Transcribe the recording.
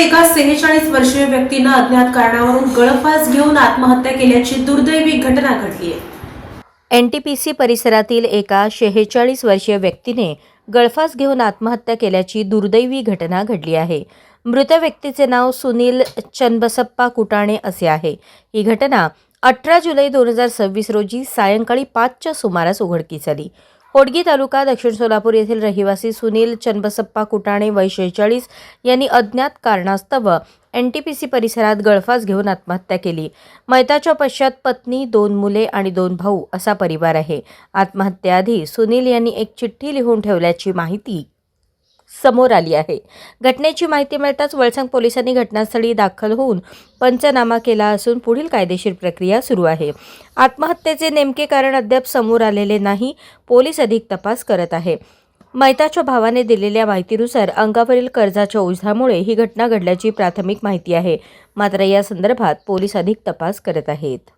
एका 46 वर्षीय व्यक्तीनं अज्ञात कारणावरून गळफास घेऊन आत्महत्या केल्याची दुर्दैवी घटना घडली आहे। NTPC परिसरातील एका 46 वर्षीय व्यक्तीने गळफास घेऊन आत्महत्या केल्याची दुर्दैवी घटना घडली आहे। मृत व्यक्तीचे नाव सुनील चन्नबसप्पा कुटाणे असे आहे। ही घटना 18 जुलै 2026 रोजी सायंकाळी 5च्या सुमारास उघडकीस आली। होडगी तालुका दक्षिण सोलापूर येथील रहिवासी सुनील चन्नबसप्पा कुटाणे वय 46 यांनी अज्ञात कारणास्तव NTPC परिसरात गळफास घेऊन आत्महत्या केली। मयताच्या पश्चात पत्नी, 2 मुले आणि 2 भाऊ असा परिवार आहे। आत्महत्येआधी सुनील यांनी एक चिठ्ठी लिहून ठेवल्याची माहिती समोर आली आहे। घटनेची माहिती मिळताच वळसंग पोलिसांनी घटनास्थळी दाखल होऊन पंचनामा केला असून पुढील कायदेशीर प्रक्रिया सुरू आहे। आत्महत्येचे नेमके कारण अद्याप समोर आलेले नाही। पोलीस अधिक तपास करत आहे। मयताच्या भावाने दिलेल्या माहितीनुसार अंगावरील कर्जाच्या ओझ्यामुळे ही घटना घडल्याची प्राथमिक माहिती आहे। मात्र या संदर्भात पोलीस अधिक तपास करत आहेत।